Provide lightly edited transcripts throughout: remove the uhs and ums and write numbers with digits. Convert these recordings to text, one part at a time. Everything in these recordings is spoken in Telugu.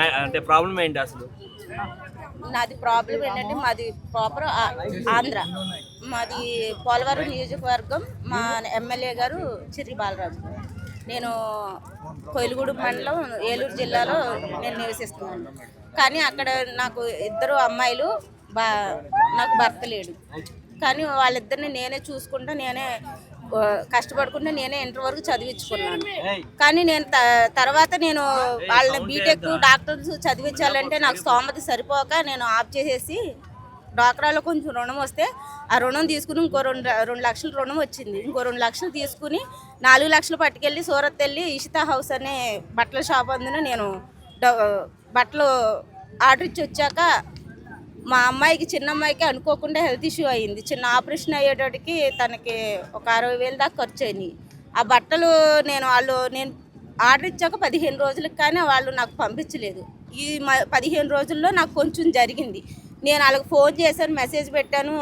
అంటే ప్రాబ్లం ఏంటి అసలు? నాది ప్రాబ్లం ఏంటంటే మాది ప్రాపర్ ఆంధ్ర. మాది పోలవరం నియోజకవర్గం. మా ఎమ్మెల్యే గారు చిర్రి బాలరాజు. నేను కొయిలగూడెం మండలం ఏలూరు జిల్లాలో నేను నివసిస్తున్నాను. కానీ అక్కడ నాకు ఇద్దరు అమ్మాయిలు, నాకు భర్త లేడు. కానీ వాళ్ళిద్దరిని నేనే చూసుకుంటా, నేనే కష్టపడుకుంటే నేనే ఇంటర్ వరకు చదివించుకున్నాను. కానీ నేను తర్వాత నేను వాళ్ళని బీటెక్ డాక్టర్స్ చదివించాలంటే నాకు స్తోమత సరిపోక నేను ఆఫ్ చేసేసి డ్వాక్రాలో కొంచెం రుణం వస్తే ఆ రుణం తీసుకుని ఇంకో రెండు లక్షలు రుణం వచ్చింది. ఇంకో 2 లక్షలు తీసుకుని 4 లక్షలు పట్టుకెళ్ళి సూరత్ వెళ్ళి ఇషితా హౌస్ అనే బట్టల షాప్ అందులో నేను బట్టలు ఆర్డర్ ఇచ్చి వచ్చాక మా అమ్మాయికి, చిన్న అమ్మాయికి అనుకోకుండా హెల్త్ ఇష్యూ అయ్యింది. చిన్న ఆపరేషన్ అయ్యేటోటికి తనకి ఒక 60,000 దాకా ఖర్చు అయినాయి. ఆ బట్టలు నేను ఆర్డర్ ఇచ్చాక 15 రోజులకు కానీ వాళ్ళు నాకు పంపించలేదు. ఈ 15 రోజుల్లో నాకు కొంచెం జరిగింది. నేను వాళ్ళకి ఫోన్ చేశాను, మెసేజ్ పెట్టాను,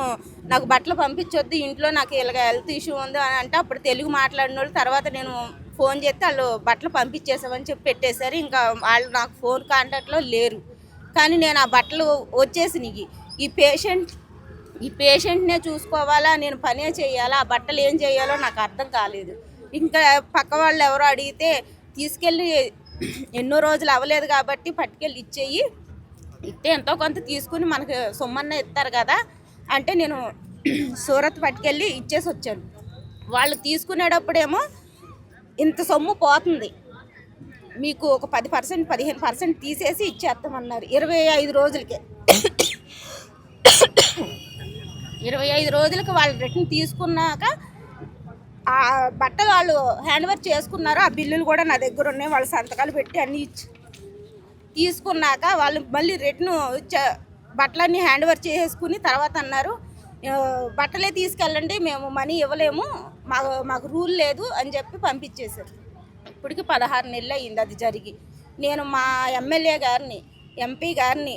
నాకు బట్టలు పంపించొద్దు, ఇంట్లో నాకు ఇలాగ హెల్త్ ఇష్యూ ఉంది అని అంటే అప్పుడు తెలుగు మాట్లాడిన వాళ్ళు తర్వాత నేను ఫోన్ చేస్తే వాళ్ళు బట్టలు పంపించేసామని చెప్పి పెట్టేశారు. ఇంకా వాళ్ళు నాకు ఫోన్ కాంటాక్ట్లో లేరు. కానీ నేను ఆ బట్టలు వచ్చేసినాయి. ఈ పేషెంట్నే చూసుకోవాలా, నేను పనే చేయాలా, ఆ బట్టలు ఏం చేయాలో నాకు అర్థం కాలేదు. ఇంకా పక్క వాళ్ళు ఎవరో అడిగితే తీసుకెళ్ళి ఎన్నో రోజులు అవ్వలేదు కాబట్టి పట్టుకెళ్ళి ఇస్తే ఎంతో కొంత తీసుకుని మనకు సొమ్మన్న ఇస్తారు కదా అంటే నేను సూరత్ పట్టుకెళ్ళి ఇచ్చేసి వచ్చాను. వాళ్ళు తీసుకునేటప్పుడేమో ఇంత సొమ్ము పోతుంది, మీకు ఒక 10% 15% తీసేసి ఇచ్చేస్తామన్నారు 25 రోజులకే. 25 రోజులకి వాళ్ళు రిటర్న్ తీసుకున్నాక ఆ బట్టలు వాళ్ళు హ్యాండ్ ఓవర్ చేసుకున్నారు. ఆ బిల్లులు కూడా నా దగ్గర ఉన్నాయి, వాళ్ళ సంతకాలు పెట్టి అన్నీ తీసుకున్నాక వాళ్ళు మళ్ళీ రిటర్న్ బట్టలన్నీ హ్యాండ్ ఓవర్ చేసుకుని తర్వాత అన్నారు బట్టలే తీసుకెళ్ళండి, మేము మనీ ఇవ్వలేము, మాకు రూల్ లేదు అని చెప్పి పంపించేశారు. ఇప్పటికి 16 నెలలు అయ్యింది అది జరిగి. నేను మా ఎమ్మెల్యే గారిని, ఎంపీ గారిని,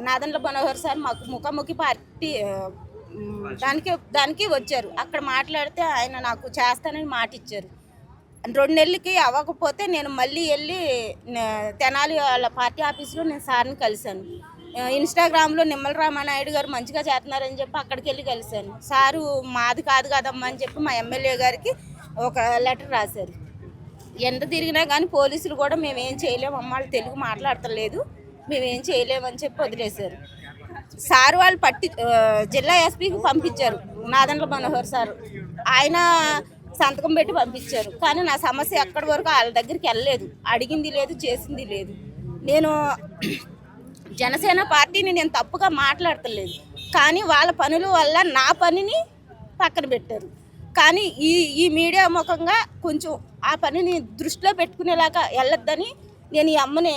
నాదెండ్ల మనోహర్ సార్ మాకు ముఖాముఖి పార్టీ దానికి వచ్చారు. అక్కడ మాట్లాడితే ఆయన నాకు చేస్తానని మాట ఇచ్చారు. 2 నెలలకి అవ్వకపోతే నేను మళ్ళీ వెళ్ళి తెనాలి వాళ్ళ పార్టీ ఆఫీస్లో నేను సార్ని కలిశాను. ఇన్స్టాగ్రామ్లో నిమ్మల రామానాయుడు గారు మంచిగా చేస్తున్నారని చెప్పి అక్కడికి వెళ్ళి కలిశాను. సారు మాది కాదు కదమ్మా అని చెప్పి మా ఎమ్మెల్యే గారికి ఒక లెటర్ రాశారు. ఎంత తిరిగినా కానీ పోలీసులు కూడా మేమేం చేయలేము, అమ్మాళ్ళు తెలుగు మాట్లాడతలేదు, మేమేం చేయలేమని చెప్పి వదిలేశారు. సార్ వాళ్ళు జిల్లా ఎస్పీకి పంపించారు, నాదెండ్ల మనోహర్ సార్, ఆయన సంతకం పెట్టి పంపించారు. కానీ నా సమస్య ఎక్కడి వరకు వాళ్ళ దగ్గరికి వెళ్ళలేదు, అడిగింది లేదు, చేసింది లేదు. నేను జనసేన పార్టీని నేను తప్పుగా మాట్లాడతలేదు, కానీ వాళ్ళ పనుల వల్ల నా పనిని పక్కన పెట్టారు. కానీ ఈ మీడియా ముఖంగా కొంచెం ఆ పనిని దృష్టిలో పెట్టుకునేలాగా వెళ్ళొద్దని నేను ఈ అమ్మని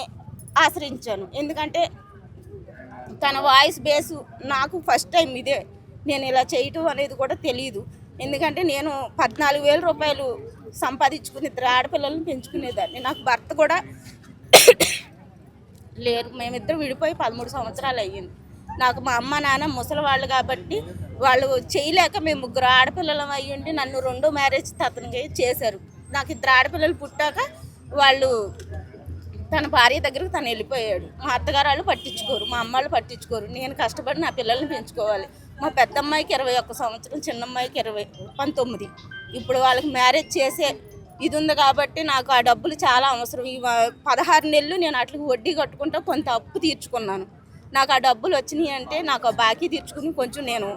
ఆశ్రయించాను. ఎందుకంటే తన వాయిస్ బేసు నాకు ఫస్ట్ టైం ఇదే, నేను ఇలా చేయటం అనేది కూడా తెలియదు. ఎందుకంటే నేను 14,000 రూపాయలు సంపాదించుకుని 2 ఆడపిల్లలను పెంచుకునేదాన్ని. నాకు భర్త కూడా లేరు, మేమిద్దరు విడిపోయి 13 సంవత్సరాలు అయ్యింది. నాకు మా అమ్మ నాన్న ముసలి వాళ్ళు కాబట్టి వాళ్ళు చేయలేక మేము 3 ఆడపిల్లలం అయ్యుండి నన్ను 2వ మ్యారేజ్ అతనికి చేశారు. నాకు 2 ఆడపిల్లలు పుట్టాక వాళ్ళు తన భార్య దగ్గరకు తను వెళ్ళిపోయాడు. మా అత్తగారు వాళ్ళు పట్టించుకోరు, మా అమ్మ వాళ్ళు పట్టించుకోరు. నేను కష్టపడి నా పిల్లల్ని పెంచుకోవాలి. మా పెద్ద అమ్మాయికి 21 సంవత్సరం, చిన్న అమ్మాయికి 19. ఇప్పుడు వాళ్ళకి మ్యారేజ్ చేసే ఇది ఉంది కాబట్టి నాకు ఆ డబ్బులు చాలా అవసరం. ఈ 16 నెలలు నేను అట్లకి వడ్డీ కట్టుకుంటా కొంత అప్పు తీర్చుకున్నాను. నాకు ఆ డబ్బులు వచ్చినాయి అంటే నాకు ఆ బాకీ తీర్చుకుని కొంచెం నేను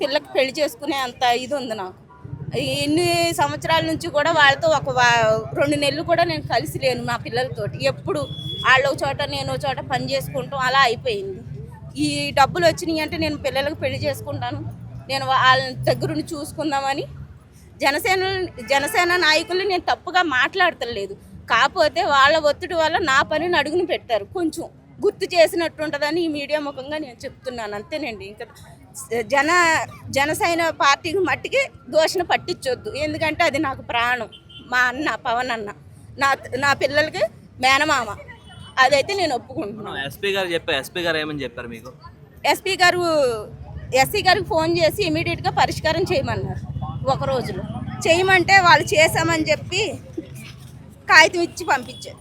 పిల్లకి పెళ్లి చేసుకునే అంత ఇది ఉంది నాకు. ఎన్ని సంవత్సరాల నుంచి కూడా వాళ్ళతో ఒక 2 నెలలు కూడా నేను కలిసి లేను మా పిల్లలతోటి. ఎప్పుడు వాళ్ళ చోట నేను చోట పని చేసుకుంటాం అలా అయిపోయింది. ఈ డబ్బులు వచ్చినాయి అంటే నేను పిల్లలకు పెళ్లి చేసుకుంటాను, నేను వాళ్ళ దగ్గరుండి చూసుకుందామని జనసేన నాయకులు నేను తప్పుగా మాట్లాడతలేదు. కాకపోతే వాళ్ళ ఒత్తిడి వల్ల నా పనిని అడుగుని పెట్టారు, కొంచెం గుర్తు చేసినట్టు ఉంటుందని ఈ మీడియా ముఖంగా నేను చెప్తున్నాను. అంతేనండి. ఇంకా జనసేన పార్టీకి మట్టికి దోషణ పట్టించొద్దు, ఎందుకంటే అది నాకు ప్రాణం. మా అన్న పవన్ అన్న నా పిల్లలకి మేనమామ, అదైతే నేను ఒప్పుకుంటున్నాను. ఎస్పీ గారు ఏమని చెప్పారు మీకు? ఎస్సీ గారికి ఫోన్ చేసి ఇమీడియట్గా పరిష్కారం చేయమన్నారు. 1 రోజులో చేయమంటే వాళ్ళు చేశామని చెప్పి కాగితం ఇచ్చి పంపించారు.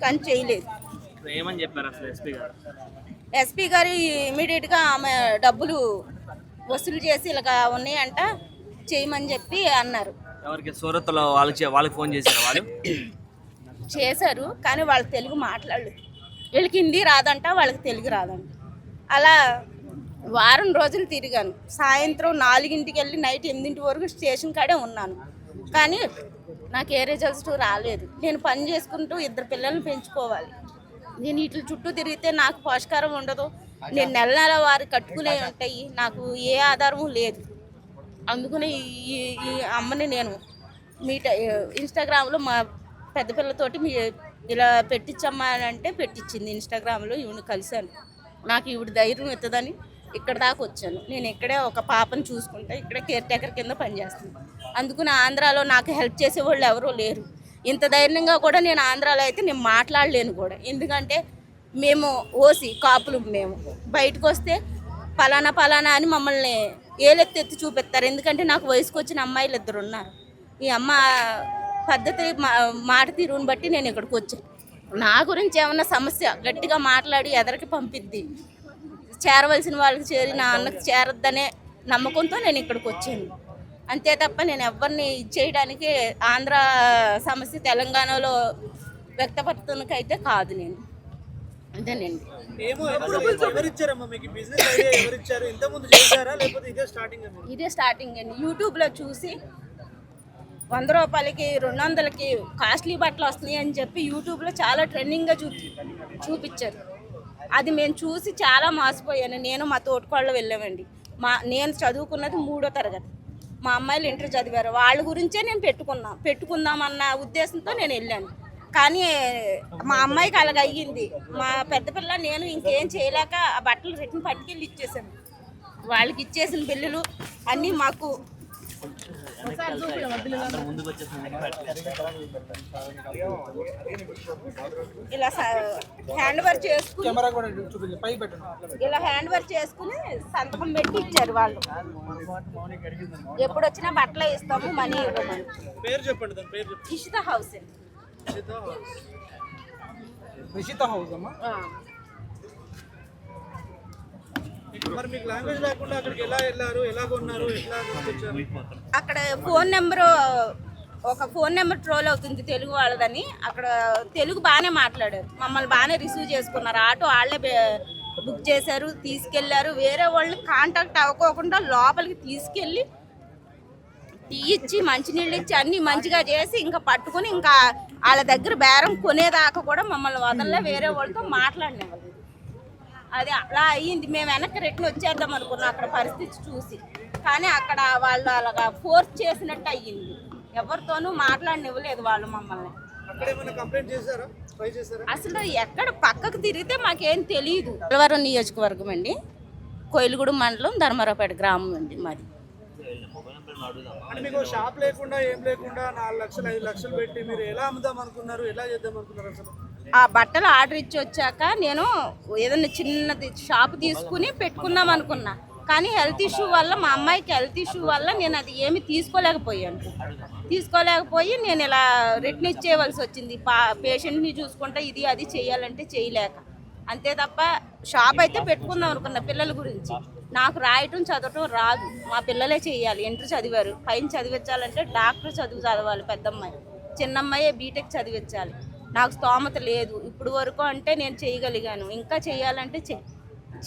కానీ చేయలేదు. ఇప్పుడు ఏమని చెప్పారు అసలు ఎస్పీ గారు? ఎస్పీ గారు ఇమీడియట్గా ఆమె డబ్బులు వసూలు చేసి ఇలాగ ఉన్నాయంట చేయమని చెప్పి అన్నారు. ఎవరికి? సూరత్లో వాళ్ళకి ఫోన్ చేశారు వాళ్ళు? చేశారు, కానీ వాళ్ళు తెలుగు మాట్లాడలేదు. వీళ్ళకి హిందీ రాదంట, వాళ్ళకి తెలుగు రాదంట. అలా వారం రోజులు తిరిగాను. సాయంత్రం 4ంటికి వెళ్ళి నైట్ 8 వరకు స్టేషన్ కాడే ఉన్నాను, కానీ నాకు ఏ రిజల్ట్స్ రాలేదు. నేను పని చేసుకుంటూ 2 పిల్లల్ని పెంచుకోవాలి. నేను వీటి చుట్టూ తిరిగితే నాకు పోషకారం ఉండదు. నేను నెల నెల వారి కట్టుకునే ఉంటాయి, నాకు ఏ ఆధారము లేదు. అందుకని ఈ అమ్మని నేను ఇన్స్టాగ్రామ్లో మా పెద్ద పిల్లతోటి ఇలా పెట్టించమ్మా అని అంటే పెట్టించింది. ఇన్స్టాగ్రామ్లో ఈవిని కలిశాను. నాకు ఈవిడ ధైర్యం ఎత్తదని ఇక్కడ దాకా వచ్చాను. నేను ఇక్కడే ఒక పాపను చూసుకుంటా, ఇక్కడే కేర్ టేకర్ కింద పనిచేస్తాను. అందుకని ఆంధ్రాలో నాకు హెల్ప్ చేసేవాళ్ళు ఎవరూ లేరు. ఇంత ధైర్యంగా కూడా నేను ఆంధ్రాలో అయితే నేను మాట్లాడలేను కూడా. ఎందుకంటే మేము ఓసి కాపులు, మేము బయటకు వస్తే పలానా పలానా అని మమ్మల్ని ఏలెత్తి చూపిస్తారు. ఎందుకంటే నాకు వయసుకు వచ్చిన అమ్మాయిలు 2 ఉన్నారు. ఈ అమ్మ పద్ధతి మాట తీరుని బట్టి నేను ఇక్కడికి వచ్చాను. నా గురించి ఏమన్నా సమస్య గట్టిగా మాట్లాడి ఎదరికి పంపిద్ది, చేరవలసిన వాళ్ళకి చేరి నా అన్నకు చేరద్దనే నమ్మకంతో నేను ఇక్కడికి వచ్చాను. అంతే తప్ప నేను ఎవరిని చేయడానికి ఆంధ్ర సమస్య తెలంగాణలో వ్యక్తపరచడానికైతే కాదు. నేను అంతేనండి. ఇదే స్టార్టింగ్ అండి. యూట్యూబ్లో చూసి 100 రూపాయలకి 200కి కాస్ట్లీ బట్టలు వస్తున్నాయి అని చెప్పి యూట్యూబ్లో చాలా ట్రెండింగ్గా చూపించారు. అది మేము చూసి చాలా మోసపోయాను. నేను మా తోటికోళ్ళు వెళ్ళామండి. నేను చదువుకున్నది 3వ తరగతి, మా అమ్మాయిలు ఇంటర్ చదివారు. వాళ్ళ గురించే నేను పెట్టుకుందామన్న ఉద్దేశంతో నేను వెళ్ళాను. కానీ మా అమ్మాయికి అలాగ అయ్యింది. మా పెద్ద పిల్ల నేను ఇంకేం చేయలేక ఆ బట్టలు రిటర్న్ పట్టుకెళ్ళి ఇచ్చేసాను. వాళ్ళకి ఇచ్చేసిన బిల్లులు అన్నీ మాకు ఇలా హ్యాండ్ వర్క్ చేసుకుని సంతకం పెట్టి ఇచ్చారు వాళ్ళు. ఎప్పుడు వచ్చినా బట్టలే ఇస్తాము, మనీ ఇవ్వమని. ఇషిత హౌస్ అండి. అక్కడ ఫోన్ నెంబర్ ట్రోల్ అవుతుంది తెలుగు వాళ్ళదని. అక్కడ తెలుగు బాగానే మాట్లాడారు, మమ్మల్ని బాగానే రిసీవ్ చేసుకున్నారు. ఆటో వాళ్ళే బుక్ చేశారు, తీసుకెళ్లారు. వేరే వాళ్ళని కాంటాక్ట్ అవ్వకోకుండా లోపలికి తీసుకెళ్ళి టీ ఇచ్చి మంచినీళ్ళు ఇచ్చి అన్నీ మంచిగా చేసి ఇంకా పట్టుకుని ఇంకా వాళ్ళ దగ్గర బేరం కొనేదాకా కూడా మమ్మల్ని వదలలే, వేరే వాళ్ళతో మాట్లాడినవాళ్ళు. అది అలా అయ్యింది. మేము వెనక్కి రిటర్న్ వచ్చేద్దాం అనుకున్నాం అక్కడ పరిస్థితి చూసి, కానీ అక్కడ వాళ్ళు అలాగా ఫోర్స్ చేసినట్టు అయ్యింది. ఎవరితోనూ మాట్లాడనివ్వలేదు వాళ్ళు మమ్మల్ని. అసలు ఎక్కడ పక్కకు తిరిగితే మాకేం తెలియదు. పోలవరం నియోజకవర్గం అండి, కోయిలగూడెం మండలం, ధర్మారావుపేట గ్రామం అండి మాది. షాప్ లేకుండా ఏం లేకుండా 4 లక్షలు 5 లక్షలు పెట్టి మీరు ఎలా అమ్ముదాం అనుకున్నారు, ఎలా చేద్దాం అనుకున్నారు? అసలు ఆ బట్టలు ఆర్డర్ ఇచ్చి వచ్చాక నేను ఏదైనా చిన్నది షాప్ తీసుకుని పెట్టుకుందాం అనుకున్నా, కానీ హెల్త్ ఇష్యూ వల్ల, మా అమ్మాయికి హెల్త్ ఇష్యూ వల్ల నేను అది ఏమి తీసుకోలేకపోయి నేను ఇలా రిటర్న్ ఇచ్చేయవలసి వచ్చింది. పేషెంట్ని చూసుకుంటా ఇది అది చేయాలంటే చేయలేక. అంతే తప్ప షాప్ అయితే పెట్టుకుందాం అనుకున్నా పిల్లల గురించి. నాకు రాయటం చదవటం రాదు, మా పిల్లలే చేయాలి. ఇంటర్ చదివారు, పైన చదివించాలంటే డాక్టర్ చదవాలి. పెద్దమ్మాయి, చిన్నమ్మాయి బీటెక్ చదివించాలి. నాకు స్తోమత లేదు ఇప్పుడు వరకు. అంటే నేను చేయగలిగాను, ఇంకా చేయాలంటే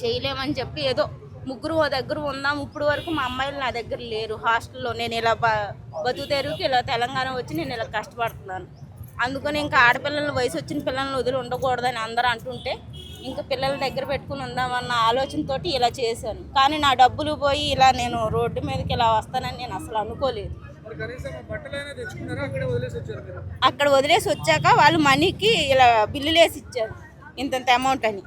చేయలేమని చెప్పి ఏదో 3 ఓ దగ్గర ఉందాం. ఇప్పుడు వరకు మా అమ్మాయిలు నా దగ్గర లేరు హాస్టల్లో. నేను ఇలా బతుకుతెరువుకి ఇలా తెలంగాణ వచ్చి నేను ఇలా కష్టపడుతున్నాను. అందుకని ఇంకా ఆడపిల్లలు, వయసు వచ్చిన పిల్లల్ని వదిలి ఉండకూడదని అందరూ అంటుంటే ఇంకా పిల్లల దగ్గర పెట్టుకుని ఉందామన్న ఆలోచనతో ఇలా చేశాను. కానీ నా డబ్బులు పోయి ఇలా నేను రోడ్డు మీదకి ఇలా వస్తానని నేను అసలు అనుకోలేదు. అక్కడ వదిలేసి వచ్చాక వాళ్ళు మనీకి ఇలా బిల్లులు వేసి ఇచ్చారు, ఇంతంత అమౌంట్ అని.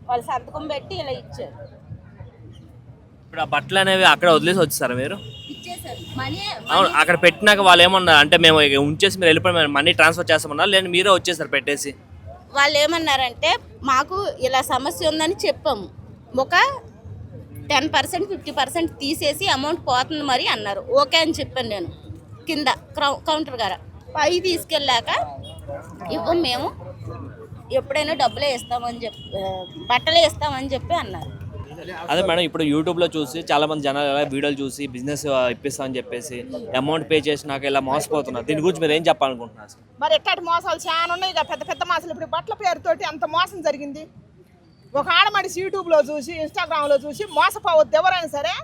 వాళ్ళు సంతకం పెట్టి ఇలా ఇచ్చారు. ఇప్పుడు ఆ బట్టలు అనేవి అక్కడ వదిలేసి వచ్చేసారా మీరు? ఇచ్చేసారు మనీ. అవును, అక్కడ పెట్టినాక వాళ్ళు ఏమన్నారు అంటే మేము ఉంచేసి మీరు వెళ్ళిపోయి మనీ ట్రాన్స్ఫర్ చేస్తామన్నారు, లేదా మీరే వచ్చేసారు పెట్టేసి? వాళ్ళు ఏమన్నారంటే మాకు ఇలా సమస్య ఉందని చెప్పాము, ఒక 10% 50% తీసేసి అమౌంట్ పోతుంది మరి అన్నారు. ఓకే అని చెప్పాను నేను. కింద కౌంటర్ గారు పై తీసుకెళ్ళాక ఇవ్వం మేము, ఎప్పుడైనా డబ్బులే ఇస్తామని చెప్పి బట్టలే ఇస్తామని చెప్పి అన్నారు. అదే మేడం, ఇప్పుడు యూట్యూబ్లో చూసి చాలా మంది జనాలు ఎలా వీడియోలు చూసి బిజినెస్ ఇప్పిస్తామని చెప్పేసి అమౌంట్ పే చేసినాక ఇలా మోసపోతున్నారు. దీని గురించి మీరు ఏం చెప్పాలనుకుంటున్నారు? మరి ఎట్లాంటి మోసాలు చాలా ఉన్నాయి ఇక, పెద్ద పెద్ద మోసాలు. ఇప్పుడు బట్టల పేరుతోటి అంత మోసం జరిగింది. ఒక ఆడమడిసి యూట్యూబ్లో చూసి ఇన్స్టాగ్రామ్లో చూసి మోసపోవద్దు ఎవరైనా సరే.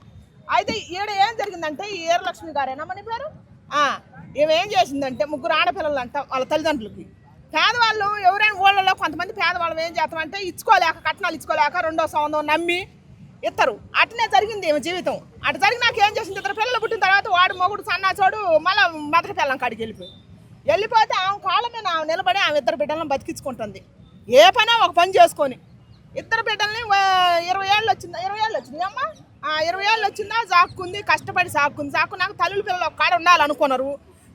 అయితే ఈడ ఏం జరిగిందంటే ఈ ఈరలక్ష్మి గారేనా మన పేరు, ఏం చేసిందంటే ముగ్గురు ఆడపిల్లలు అంట వాళ్ళ తల్లిదండ్రులకి. పేదవాళ్ళు ఎవరైనా ఊళ్ళలో కొంతమంది పేదవాళ్ళు ఏం చేస్తామంటే ఇచ్చుకోలేక, కట్నాలు ఇచ్చుకోలేక రెండో సంబంధం నమ్మి ఇద్దరు అట్నే జరిగింది ఏమో జీవితం. అటు జరిగినాక ఏం చేసింది, ఇద్దరు పిల్లలు పుట్టిన తర్వాత వాడు మొగుడు సన్నాచోడు మళ్ళీ మొదటి పిల్లం కాడికి వెళ్ళిపోతే ఆమె కాళ్ళ మీద ఆమె నిలబడి ఆమె ఇద్దరు బిడ్డలను బతికించుకుంటుంది. ఏ పని ఒక పని చేసుకొని ఇద్దరు బిడ్డల్ని 20 ఏళ్ళు వచ్చింది అమ్మ, 20 ఏళ్ళు వచ్చిందా సాక్కుంది, కష్టపడి సాక్కున్నాక తల్లుల పిల్లలు ఒక కాడ ఉండాలనుకున్నారు.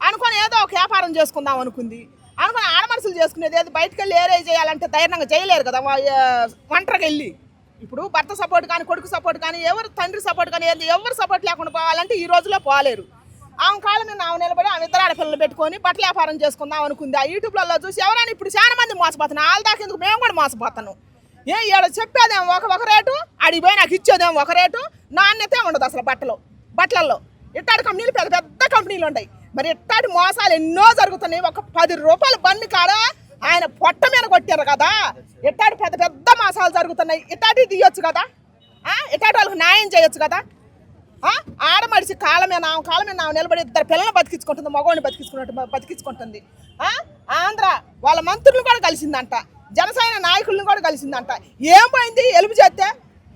అనుకొని ఏదో ఒక వ్యాపారం చేసుకుందాం అనుకుంది. అనుకుని ఆడమనుషులు చేసుకునేది ఏది బయటకు వెళ్ళి ఏరే చేయాలంటే ధైర్యంగా చేయలేరు కదా ఒంటరికి వెళ్ళి. ఇప్పుడు భర్త సపోర్ట్ కానీ కొడుకు సపోర్ట్ కానీ ఎవరు తండ్రి సపోర్ట్ కానీ ఎవరు సపోర్ట్ లేకుండా పోవాలంటే ఈ రోజులో పోలేరు. ఆమె కాళ్ళ మీద ఆమె నిలబడి ఆమె ఇద్దరు ఆడపిల్లలు పెట్టుకొని బట్టల వ్యాపారం చేసుకుందాం అనుకుంది. ఆ యూట్యూబ్లలో చూసి ఎవరైనా ఇప్పుడు చాలా మంది మోసపోతున్నాం. వాళ్ళ దాకా ఎందుకు మేము కూడా మోసపోతాను. ఈడ చెప్పేదేమో ఒక రేటు, అడిగి పోయి నాకు ఇచ్చేదేమో ఒక రేటు, నాణ్యతే ఉండదు అసలు బట్టలలో. ఇట్టాడి కంపెనీలు పెద్ద పెద్ద కంపెనీలు ఉంటాయి. మరి ఇట్టాడి మోసాలు ఎన్నో జరుగుతున్నాయి. ఒక 10 రూపాయల బన్ని కాడ ఆయన పొట్ట మీద కొట్టారు కదా. ఇట్టాడి పెద్ద పెద్ద మోసాలు జరుగుతున్నాయి. ఇట్టాడి తీయొచ్చు కదా, ఇట్టాడి వాళ్ళకి న్యాయం చేయొచ్చు కదా. ఆడమడిసి కాళ్ళ మీద ఆమె నిలబడి ఇద్దరు పిల్లలు బతికించుకుంటుంది, మగవాడిని బతికించుకుంటుంది. ఆంధ్ర వాళ్ళ మంత్రులు కూడా కలిసిందంట, జనసేన నాయకులను కూడా కలిసిందంట. ఏం పోయింది ఎలుపు చేస్తే?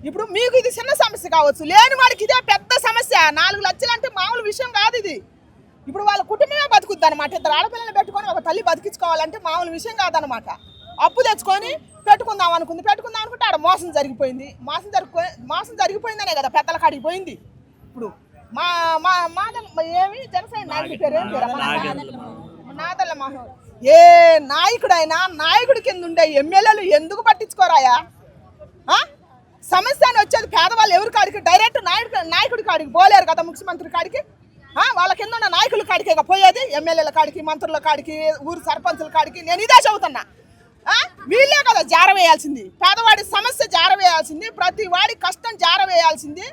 ఇప్పుడు మీకు ఇది చిన్న సమస్య కావచ్చు, లేని వాడికి ఇదే పెద్ద సమస్య. 4 లక్షలు అంటే మామూలు విషయం కాదు ఇది. ఇప్పుడు వాళ్ళ కుటుంబమే బతుకుద్ది అనమాట. ఇద్దరు ఆడపిల్లలు పెట్టుకొని ఒక తల్లి బతికించుకోవాలంటే మామూలు విషయం కాదనమాట. అప్పు తెచ్చుకొని పెట్టుకుందాం అనుకుంటే ఆడ మోసం జరిగిపోయింది. మోసం జరిగిపోయిందనే కదా పెద్దల కాడికి పోయింది. ఇప్పుడు ఏమి జనసేన నాయకుడి పేరు ఏం పేరు? నాదల్ల మహోద్. ఏ నాయకుడైనా నాయకుడి కింద ఉండే ఎమ్మెల్యేలు ఎందుకు పట్టించుకోరాయా? సమస్య అని వచ్చేది పేదవాళ్ళు ఎవరి కాడికి డైరెక్ట్ నాయకుడి కాడికి పోలేరు కదా, ముఖ్యమంత్రి కాడికి. వాళ్ళ కింద ఉన్న నాయకుల కాడికి పోయేది, ఎమ్మెల్యేల కాడికి, మంత్రుల కాడికి, ఊరు సర్పంచుల కాడికి. నేను ఇదే చెబుతున్నా, వీళ్ళే కదా జారవేయాల్సింది. పేదవాడి సమస్య జారవేయాల్సింది, ప్రతి వాడి కష్టం జారవేయాల్సింది.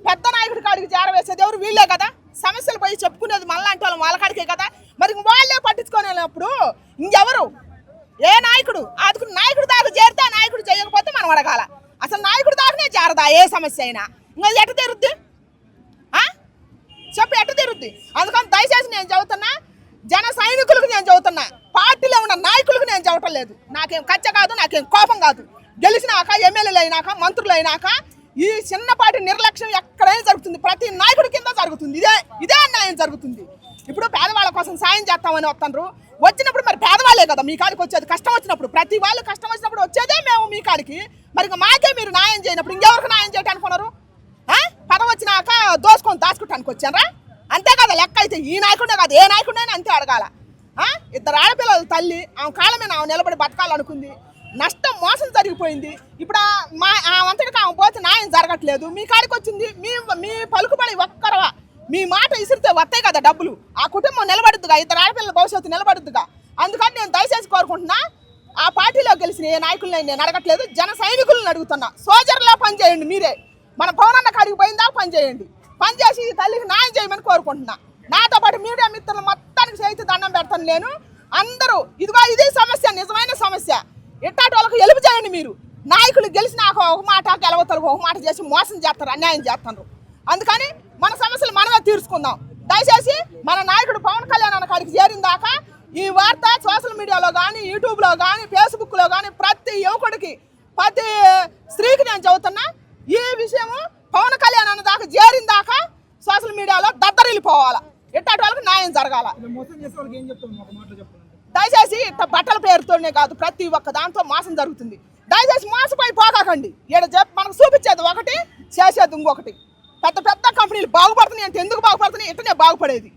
పెద్ద నాయకుడి కాడికి జారవేసేది ఎవరు? వీళ్ళే కదా. సమస్యలు పోయి చెప్పుకునేది మళ్ళాంటి వాళ్ళ కాడికే కదా. మరి వాళ్ళే పట్టించుకోలేనప్పుడు ఇంకెవరు? ఏ నాయకుడు ఆదుకుని నాయకుడు దాకా చేరితే నాయకుడు చేయకపోతే మనం అడగాల. అసలు నాయకుడు దాకానే జారదా ఏ సమస్య అయినా? ఇంకా ఎట్ట తీరుద్ది చెప్పు, ఎట్ట తీరుద్ది? అందుకని దయచేసి నేను చెబుతున్నా, జన సైనికులకు నేను చెబుతున్నా, పార్టీలో ఉన్న నాయకులకు నేను చెప్పటం లేదు. నాకేం కచ్చ కాదు, నాకేం కోపం కాదు. గెలిచినాక ఎమ్మెల్యేలు అయినాక మంత్రులు అయినాక ఈ చిన్నపాటి నిర్లక్ష్యం ఎక్కడైనా జరుగుతుంది. ప్రతి నాయకుడి కింద జరుగుతుంది. ఇదే అన్యాయం జరుగుతుంది. ఇప్పుడు పేదవాళ్ళ కోసం సాయం చేస్తామని వస్తున్నారు. వచ్చినప్పుడు మరి పేదవాళ్ళే కదా మీ కాడికి వచ్చేది. కష్టం వచ్చినప్పుడు ప్రతి వాళ్ళు కష్టం వచ్చినప్పుడు వచ్చేదే మేము మీ కాడికి. మరి ఇంకా మాకే మీరు న్యాయం చేయనప్పుడు ఇంకెవరికి న్యాయం చేయటం అనుకున్నారు? పదవి వచ్చినాక దాచుకుంటానికి వచ్చారా? అంతే కదా లెక్క. అయితే ఈ నాయకుడే కాదు, ఏ నాయకుడైనా అంతే అడగాల. ఇద్దరు ఆడపిల్లల తల్లి ఆమె కాళ్ళ మీద ఆమె నిలబడి బతకాలనుకుంది. నష్టం మోసం జరిగిపోయింది. ఇప్పుడు అంతటికి ఆమె పోతే న్యాయం జరగట్లేదు. మీ కాడికి వచ్చింది, మీ పలుకుబడి ఒక్కరవా మీ మాట ఇసిరితే వస్తాయి కదా డబ్బులు. ఆ కుటుంబం నిలబడుద్దుగా, ఇద్దరు ఆడపిల్లల భవిష్యత్తు నిలబడుద్దుగా. అందుకని నేను దయచేసి కోరుకుంటున్నా, ఆ పార్టీలో గెలిచిన ఏ నాయకులను నేను అడగట్లేదు, జన సైనికులను అడుగుతున్నా. సోజర్లా పనిచేయండి మీరే. మన పవనన్న కాడికి పోయిందా పనిచేయండి. పనిచేసి ఈ తల్లికి న్యాయం చేయమని కోరుకుంటున్నా. నాతో పాటు మీడియా మిత్రులు మొత్తానికి చేతి దండం పెడతాను నేను. అందరూ ఇదిగో ఇది సమస్య, నిజమైన సమస్య. ఇట్టాటి వాళ్ళకు ఎలుపు చేయండి మీరు. నాయకులు గెలిచినాక ఒక మాట, గెలవతలకు ఒక మాట చేసి మోసం చేస్తారు, అన్యాయం చేస్తారు. అందుకని మన సమస్యలు మనమే తీర్చుకుందాం. దయచేసి మన నాయకుడు పవన్ కళ్యాణ్ అన్న కాడికి చేరిందాక ఈ వార్త సోషల్ మీడియాలో కానీ, యూట్యూబ్లో కానీ, ఫేస్బుక్లో కానీ ప్రతి యువకుడికి, ప్రతి స్త్రీకి నేను చెబుతున్నా, ఈ విషయము పవన్ కళ్యాణ్ అన్న దాకా చేరిందాకా సోషల్ మీడియాలో దద్దరిల్లిపోవాలా. ఇట్టాటి వాళ్ళకి న్యాయం జరగాల. దయచేసి ఇట్లా బట్టల పేరుతోనే కాదు, ప్రతి ఒక్క దాంతో మోసం జరుగుతుంది. దయచేసి మోసపోయి పోకాకండి. మనకు చూపించేది ఒకటి, చేసేది ఇంకొకటి. పెద్ద పెద్ద కంపెనీలు బాగుపడుతున్నాయి అంటే ఎందుకు బాగుపడుతున్నాయి? ఇట్టనే బాగుపడేది.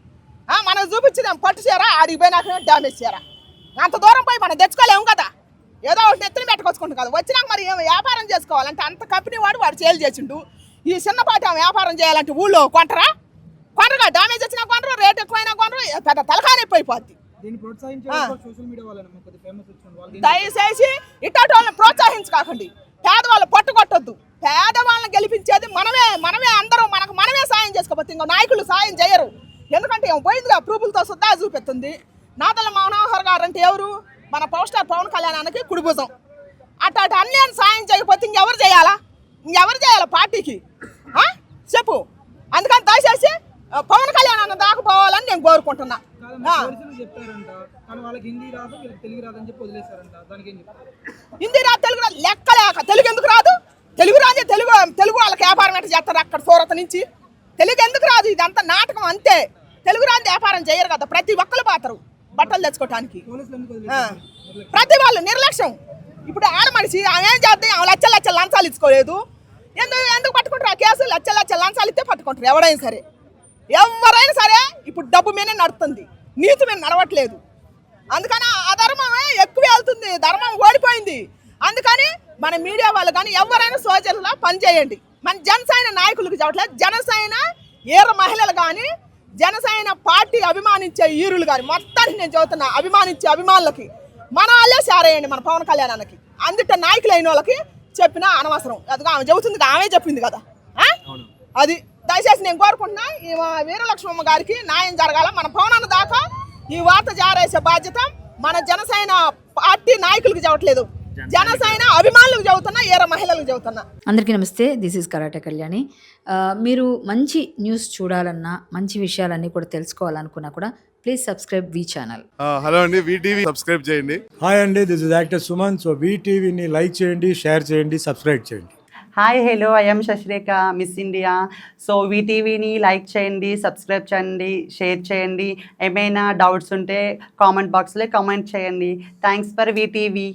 మనకు చూపించేది పట్టు చీరా, ఆడికి పోయినాక డ్యామేజ్ చీరా. అంత దూరం పోయి మనం తెచ్చుకోలేము కదా. ఏదో ఒకటి ఎత్తుని పెట్టుకొచ్చుకుంటాం కదా. వచ్చినాక మరి ఏం వ్యాపారం చేసుకోవాలంటే అంత కంపెనీ వాడు సేల్ చేసిండు. ఈ చిన్నపాటి వ్యాపారం చేయాలంటే ఊళ్ళో కొంటరా? కొనరుగా, డామేజ్ వచ్చినా కొనరు, రేట్ ఎక్కువైనా కొనరు, పెద్ద తలకాయ నొప్పి అయిపోద్ది. దీన్ని ప్రోత్సహించే సోషల్ మీడియా వాళ్ళని కొద్దిగా ఫేమస్ వచ్చిన వాళ్ళు దయచేసి ఇట్లాంటి వాళ్ళని ప్రోత్సహించకండి. పేదవాళ్ళు పట్టుకొట్టొద్దు. పేదవాళ్ళని గెలిపించేది మనమే అందరం మనమే సాయం చేసుకోకపోతే ఇంకా నాయకులు సాయం చేయరు. ఎందుకంటే ఏం పోయిందిగా ప్రూఫులతో సుద్దా చూపిస్తుంది. నాదల మనోహర్ గారు అంటే ఎవరు? మన పవర్ స్టార్ పవన్ కళ్యాణానికి కుడిభుజం. అట్లాంటి అన్యాన్ని సాయం చేయకపోతే ఇంకెవరు చేయాలా పార్టీకి? చెప్పు. అందుకని దయచేసి పవన్ కళ్యాణ్ దాకపోవాలని నేను కోరుకుంటున్నా. చెప్పారంట కానీ వాళ్ళకి హిందీ రాదు, వీళ్ళకి తెలుగు రాదని చెప్పి వదిలేశారంట. దానికి ఏం చెప్తారు? హిందీ రాదు, తెలుగు రాదు, లెక్కలేక. తెలుగు ఎందుకు రాదు? తెలుగు రాజే తెలుగు వాళ్ళకి వ్యాపారం ఎట్లా చేస్తారు అక్కడ సూరత్ నుంచి? తెలుగు ఎందుకు రాదు? ఇదంతా నాటకం అంతే. తెలుగు రాని వ్యాపారం చేయరు కదా, ప్రతి ఒక్కరు పోతారు బట్టలు తెచ్చుకోవటానికి. ప్రతి వాళ్ళు నిర్లక్ష్యం. ఇప్పుడు ఆడ మనిషి ఆమె ఏం చేద్దాం, ఆమె లచ్చలు లంచాలు ఇచ్చుకోలేదు. ఎందుకు పట్టుకుంటారు ఆ కేసు? లచ్చలు లంచాలు ఇస్తే పట్టుకుంటారు ఎవరైనా సరే. ఇప్పుడు డబ్బు మీదే నడుస్తుంది, నీతి మీద నడవట్లేదు. అందుకని ఆ ధర్మమే ఎక్కువ వెళ్తుంది, ధర్మం ఓడిపోయింది. అందుకని మన మీడియా వాళ్ళు కానీ ఎవరైనా సోజర్లా పనిచేయండి. మన జనసేన నాయకులకు చెప్పట్లేదు, జనసేన ఏర మహిళలు కానీ, జనసేన పార్టీ అభిమానించే ఈరులు కానీ మొత్తానికి నేను చదువుతున్నా. అభిమానించే అభిమానులకి మన వాళ్ళే సారేయండి, మన పవన్ కళ్యాణానికి. అందుట నాయకులు అయిన వాళ్ళకి చెప్పినా అనవసరం. అదిగా ఆమె చెబుతుంది, ఆమె చెప్పింది కదా. అది దయచేసి నేను కోరుకుంటున్నా, ఈ వీరలక్ష్మమ్మ గారికి న్యాయం జరగాల. మన పవన్ దాకా ఈ వార్త జారేసే బాధ్యత మన జనసేన పార్టీ నాయకులకు చెప్పట్లేదు, జనసేన అభిమానులకు చెబుతున్నా, ఏర మహిళలకు చెబుతున్నా. అందరికీ నమస్తే, దిస్ ఈజ్ కరాటే కళ్యాణి. మీరు మంచి న్యూస్ చూడాలన్నా, మంచి విషయాలన్నీ కూడా తెలుసుకోవాలనుకున్నా కూడా ప్లీజ్ సబ్స్క్రైబ్ వి ఛానల్. హలో అండి, వీటీవీ సబ్స్క్రైబ్ చేయండి. హాయ్ అండి, this is actor Suman. So వీటీవీని లైక్ చేయండి, షేర్ చేయండి, సబ్స్క్రైబ్ చేయండి. Hi hello, I'm Sasirekha, Miss India. So వీటీవీని లైక్ చేయండి, సబ్స్క్రైబ్ చేయండి, షేర్ చేయండి. ఏమైనా డౌట్స్ ఉంటే కామెంట్ బాక్స్లో కామెంట్ చేయండి. Thanks for VTV.